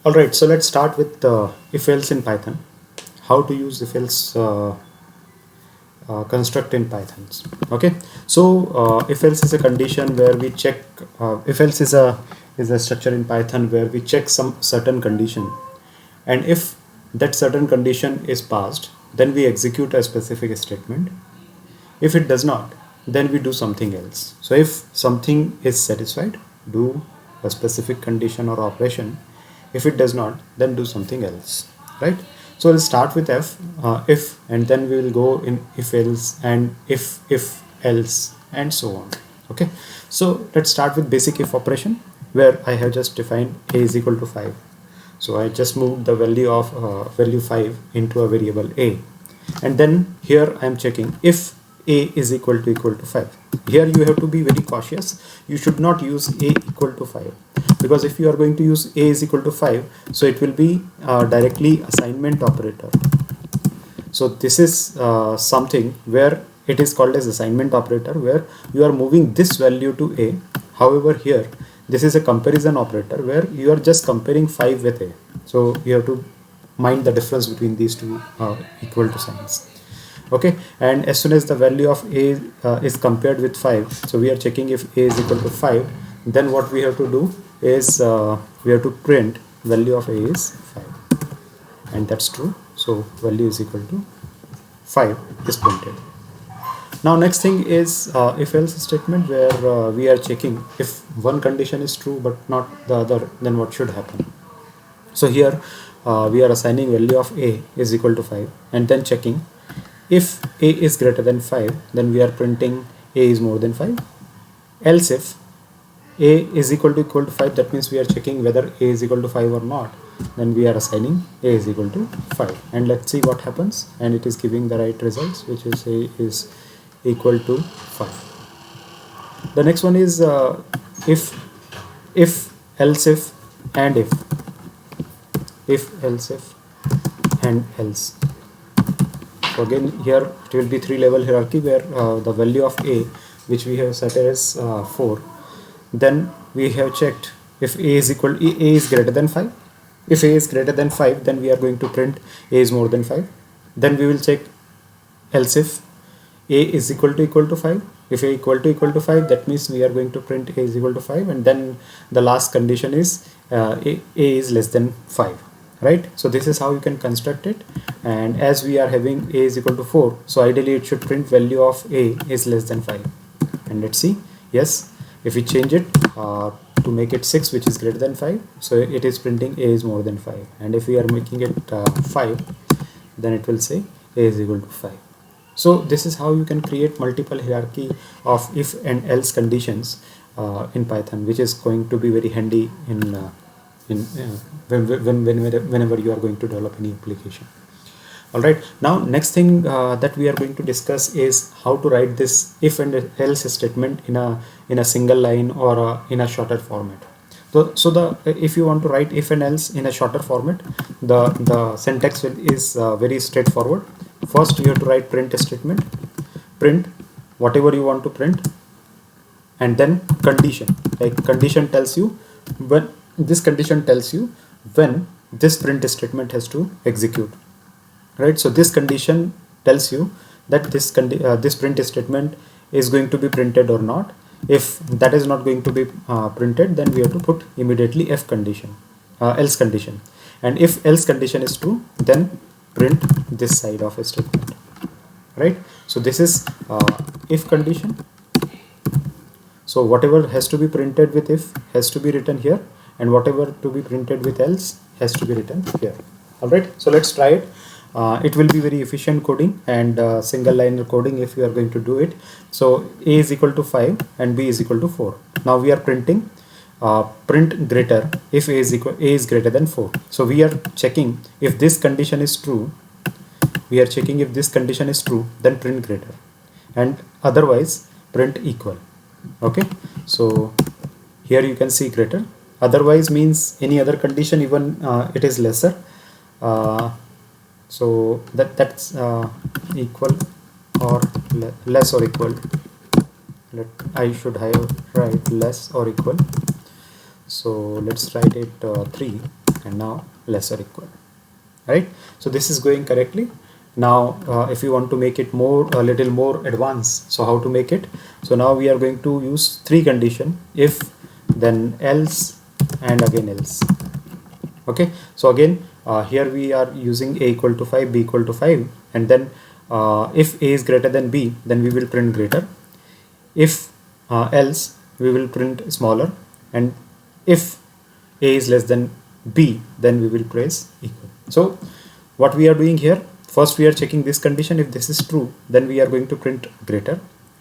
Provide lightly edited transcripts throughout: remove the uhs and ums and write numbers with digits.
Alright, so let's start with if else in Python. How to use if else construct in Python. Okay, so if else is a condition where we check. If else is a structure in Python where we check some certain condition, and if that certain condition is passed, then we execute a specific statement. If it does not, then we do something else. So if something is satisfied, do a specific condition or operation. If it does not, then do something else, right? So we'll start with if, and then we will go in if else and if else and so on. Okay, so let's start with basic if operation, where I have just defined a is equal to 5. So I just moved the value of value 5 into a variable a, and then here I am checking if a is equal to 5. Here you have to be very cautious. You should not use a equal to 5, because if you are going to use a is equal to 5, so it will be directly assignment operator. So this is something where it is called as assignment operator, where you are moving this value to a. However, here this is a comparison operator where you are just comparing 5 with a. So you have to mind the difference between these two equal to signs. Okay, and as soon as the value of a is compared with 5, so we are checking if a is equal to 5. Then what we have to do is we have to print value of a is 5, and that's true. So value is equal to 5 is printed. Now next thing is if else statement, where we are checking if one condition is true but not the other, then what should happen. So here we are assigning value of a is equal to 5, and then checking if a is greater than 5, then we are printing a is more than 5. Else if a is equal to 5, that means we are checking whether a is equal to 5 or not, then we are assigning a is equal to 5, and let's see what happens. And it is giving the right results, which is a is equal to 5. The next one is if else if and if else if and else. So again here it will be 3-level hierarchy, where the value of a, which we have set as 4, then we have checked if a is greater than 5. If a is greater than 5, then we are going to print a is more than 5. Then we will check else if a is equal to 5. If a equal to 5, that means we are going to print a is equal to 5, and then the last condition is a is less than 5, right? So this is how you can construct it. And as we are having a is equal to 4, so ideally it should print value of a is less than 5. And let's see, yes, if we change it to make it 6, which is greater than 5, so it is printing a is more than 5. And if we are making it 5, then it will say a is equal to 5. So this is how you can create multiple hierarchy of if and else conditions in Python, which is going to be very handy whenever you are going to develop any application. All right, now next thing that we are going to discuss is how to write this if and else statement in a single line or in a shorter format. So if you want to write if and else in a shorter format, the syntax is very straightforward. First you have to write print statement, print whatever you want to print, and then condition. Like condition tells you when this print statement has to execute, right? So this condition tells you that this print statement is going to be printed or not. If that is not going to be printed, then we have to put immediately else condition. And if else condition is true, then print this side of a statement, right? So this is if condition. So whatever has to be printed with if has to be written here, and whatever to be printed with else has to be written here. All right, so let's try it. It will be very efficient coding and single line coding if you are going to do it. So a is equal to 5 and b is equal to 4. Now we are printing print greater if a is greater than 4. So we are checking if this condition is true. Then print greater, and otherwise print equal. Okay, so here you can see greater. Otherwise means any other condition, even it is lesser. So that's equal or less or equal. I should have write less or equal. So let's write it 3, and now less or equal, right? So this is going correctly. Now if you want to make it more, a little more advanced, so how to make it? So now we are going to use three condition: if, then else, and again else. Okay, so again here we are using a equal to 5, b equal to 5, and then if a is greater than b, then we will print greater. If else, we will print smaller, and if a is less than b, then we will press equal. So what we are doing here, first we are checking this condition. If this is true, then we are going to print greater.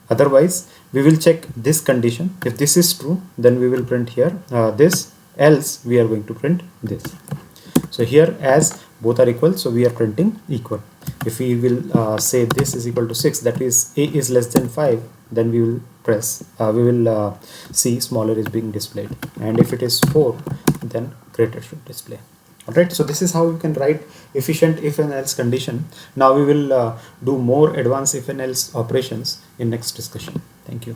Otherwise we will check this condition. If this is true, then we will print here this, else we are going to print this. So here, as both are equal, so we are printing equal. If we will say this is equal to 6, that is a is less than 5, then we will press we will see smaller is being displayed, and if it is 4, then greater should display. Alright, so this is how you can write efficient if and else condition. Now we will do more advanced if and else operations in next discussion. Thank you.